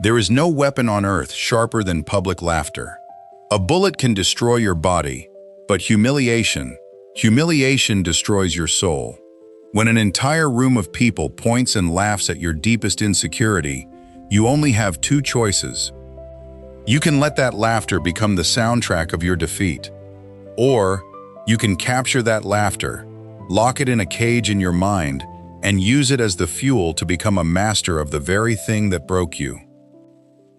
There is no weapon on earth sharper than public laughter. A bullet can destroy your body, but humiliation destroys your soul. When an entire room of people points and laughs at your deepest insecurity, you only have two choices. You can let that laughter become the soundtrack of your defeat, or you can capture that laughter, lock it in a cage in your mind, and use it as the fuel to become a master of the very thing that broke you.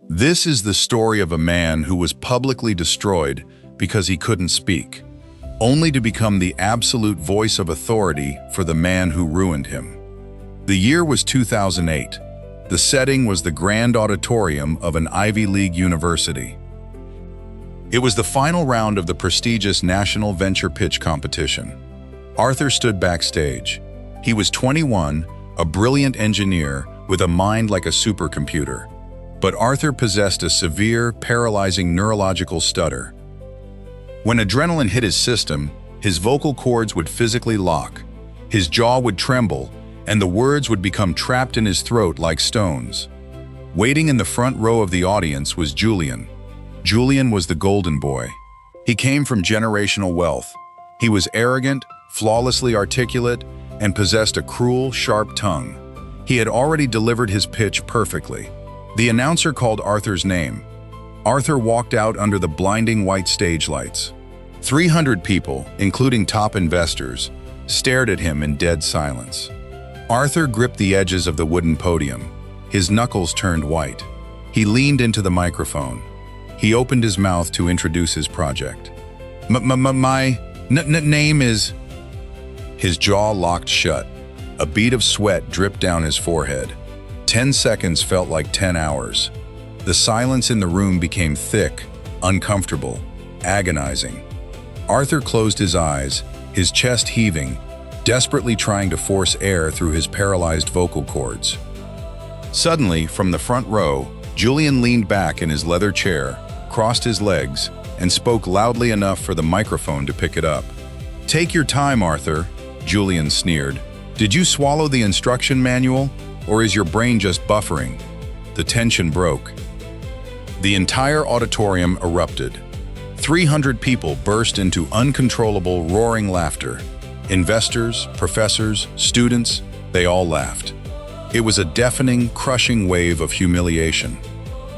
This is the story of a man who was publicly destroyed because he couldn't speak, only to become the absolute voice of authority for the man who ruined him. The year was 2008. The setting was the grand auditorium of an Ivy League university. It was the final round of the prestigious National Venture Pitch competition. Arthur stood backstage. He was 21, a brilliant engineer with a mind like a supercomputer. But Arthur possessed a severe, paralyzing neurological stutter. When adrenaline hit his system, his vocal cords would physically lock, his jaw would tremble, and the words would become trapped in his throat like stones. Waiting in the front row of the audience was Julian. Julian was the golden boy. He came from generational wealth. He was arrogant, flawlessly articulate, and possessed a cruel, sharp tongue. He had already delivered his pitch perfectly. The announcer called Arthur's name. Arthur walked out under the blinding white stage lights. 300 people, including top investors, stared at him in dead silence. Arthur gripped the edges of the wooden podium. His knuckles turned white. He leaned into the microphone. He opened his mouth to introduce his project. My name is... His jaw locked shut. A bead of sweat dripped down his forehead. 10 seconds felt like 10 hours. The silence in the room became thick, uncomfortable, agonizing. Arthur closed his eyes, his chest heaving, desperately trying to force air through his paralyzed vocal cords. Suddenly, from the front row, Julian leaned back in his leather chair, crossed his legs, and spoke loudly enough for the microphone to pick it up. "Take your time, Arthur," Julian sneered. "Did you swallow the instruction manual? Or is your brain just buffering?" The tension broke. The entire auditorium erupted. 300 people burst into uncontrollable, roaring laughter. Investors, professors, students, they all laughed. It was a deafening, crushing wave of humiliation.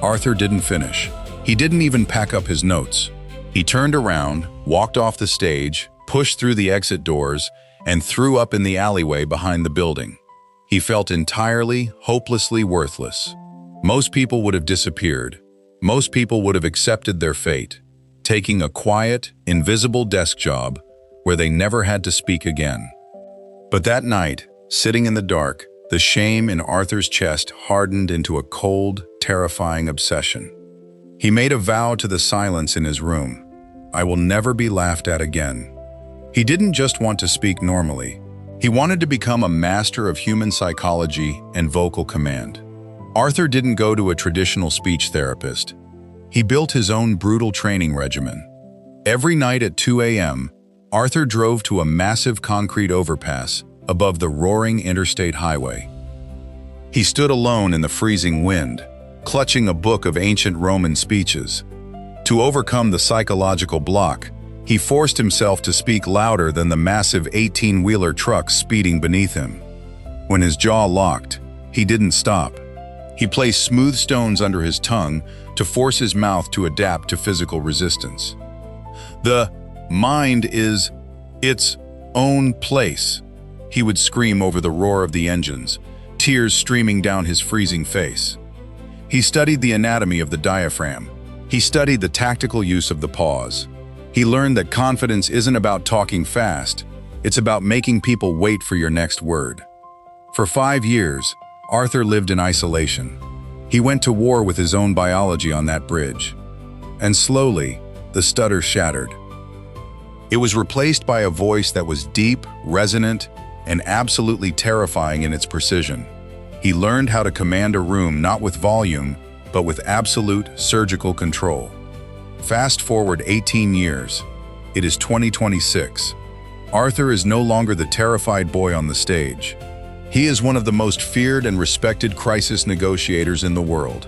Arthur didn't finish. He didn't even pack up his notes. He turned around, walked off the stage, pushed through the exit doors, and threw up in the alleyway behind the building. He felt entirely, hopelessly worthless. Most people would have disappeared. Most people would have accepted their fate, taking a quiet, invisible desk job where they never had to speak again. But that night, sitting in the dark, the shame in Arthur's chest hardened into a cold, terrifying obsession. He made a vow to the silence in his room. "I will never be laughed at again." He didn't just want to speak normally. He wanted to become a master of human psychology and vocal command. Arthur didn't go to a traditional speech therapist. He built his own brutal training regimen. Every night at 2 a.m., Arthur drove to a massive concrete overpass above the roaring interstate highway. He stood alone in the freezing wind, clutching a book of ancient Roman speeches. To overcome the psychological block, he forced himself to speak louder than the massive 18-wheeler trucks speeding beneath him. When his jaw locked, he didn't stop. He placed smooth stones under his tongue to force his mouth to adapt to physical resistance. "The mind is its own place," he would scream over the roar of the engines, tears streaming down his freezing face. He studied the anatomy of the diaphragm. He studied the tactical use of the pause. He learned that confidence isn't about talking fast, it's about making people wait for your next word. For 5 years, Arthur lived in isolation. He went to war with his own biology on that bridge. And slowly, the stutter shattered. It was replaced by a voice that was deep, resonant, and absolutely terrifying in its precision. He learned how to command a room not with volume, but with absolute surgical control. Fast forward 18 years. It is 2026. Arthur is no longer the terrified boy on the stage. He is one of the most feared and respected crisis negotiators in the world.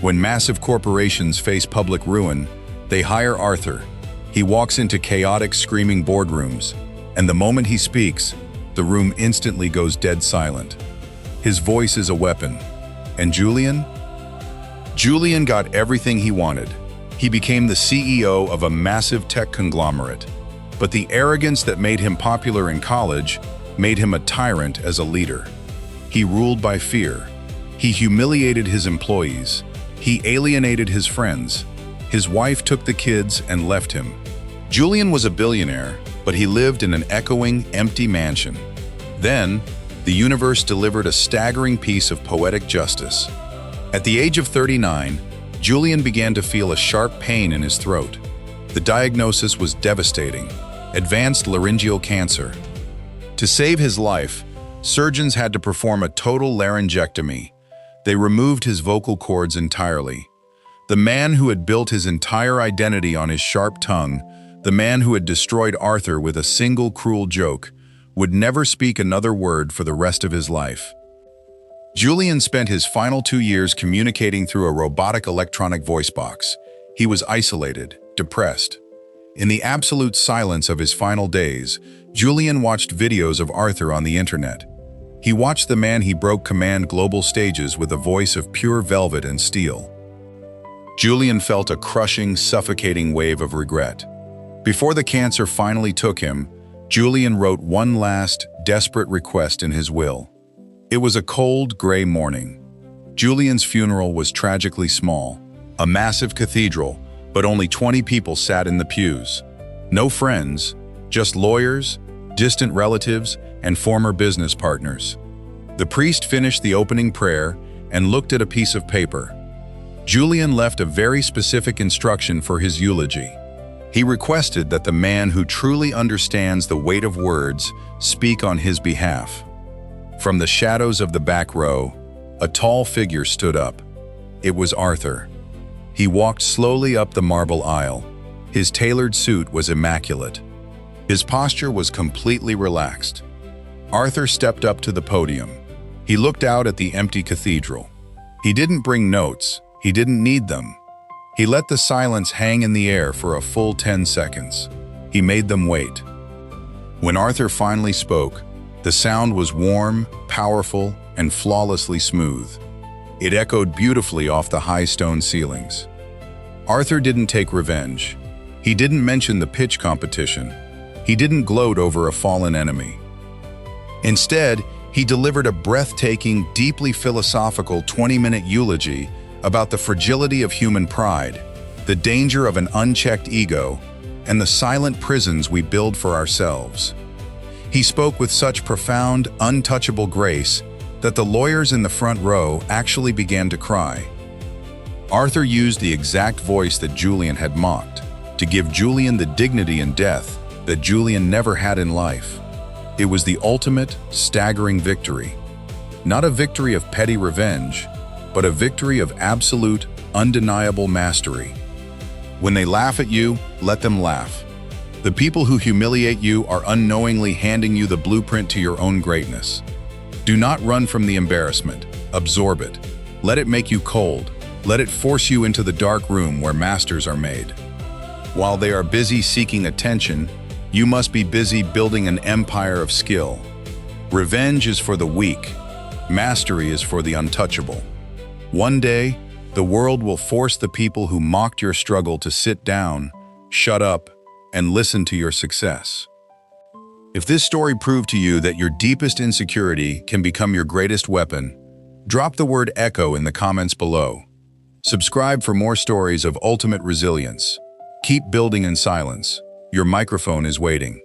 When massive corporations face public ruin, they hire Arthur. He walks into chaotic, screaming boardrooms, and the moment he speaks, the room instantly goes dead silent. His voice is a weapon. And Julian? Julian got everything he wanted. He became the CEO of a massive tech conglomerate. But the arrogance that made him popular in college made him a tyrant as a leader. He ruled by fear. He humiliated his employees. He alienated his friends. His wife took the kids and left him. Julian was a billionaire, but he lived in an echoing, empty mansion. Then, the universe delivered a staggering piece of poetic justice. At the age of 39, Julian began to feel a sharp pain in his throat. The diagnosis was devastating: advanced laryngeal cancer. To save his life, surgeons had to perform a total laryngectomy. They removed his vocal cords entirely. The man who had built his entire identity on his sharp tongue, the man who had destroyed Arthur with a single cruel joke, would never speak another word for the rest of his life. Julian spent his final 2 years communicating through a robotic electronic voice box. He was isolated, depressed. In the absolute silence of his final days, Julian watched videos of Arthur on the internet. He watched the man he broke command global stages with a voice of pure velvet and steel. Julian felt a crushing, suffocating wave of regret. Before the cancer finally took him, Julian wrote one last, desperate request in his will. It was a cold, gray morning. Julian's funeral was tragically small, a massive cathedral, but only 20 people sat in the pews. No friends, just lawyers, distant relatives, and former business partners. The priest finished the opening prayer and looked at a piece of paper. Julian left a very specific instruction for his eulogy. He requested that the man who truly understands the weight of words speak on his behalf. From the shadows of the back row, a tall figure stood up. It was Arthur. He walked slowly up the marble aisle. His tailored suit was immaculate. His posture was completely relaxed. Arthur stepped up to the podium. He looked out at the empty cathedral. He didn't bring notes. He didn't need them. He let the silence hang in the air for a full 10 seconds. He made them wait. When Arthur finally spoke, the sound was warm, powerful, and flawlessly smooth. It echoed beautifully off the high stone ceilings. Arthur didn't take revenge. He didn't mention the pitch competition. He didn't gloat over a fallen enemy. Instead, he delivered a breathtaking, deeply philosophical 20-minute eulogy about the fragility of human pride, the danger of an unchecked ego, and the silent prisons we build for ourselves. He spoke with such profound, untouchable grace that the lawyers in the front row actually began to cry. Arthur used the exact voice that Julian had mocked, to give Julian the dignity in death that Julian never had in life. It was the ultimate, staggering victory. Not a victory of petty revenge, but a victory of absolute, undeniable mastery. When they laugh at you, let them laugh. The people who humiliate you are unknowingly handing you the blueprint to your own greatness. Do not run from the embarrassment. Absorb it. Let it make you cold. Let it force you into the dark room where masters are made. While they are busy seeking attention, you must be busy building an empire of skill. Revenge is for the weak. Mastery is for the untouchable. One day, the world will force the people who mocked your struggle to sit down, shut up, and listen to your success. If this story proved to you that your deepest insecurity can become your greatest weapon, drop the word echo in the comments below. Subscribe for more stories of ultimate resilience. Keep building in silence. Your microphone is waiting.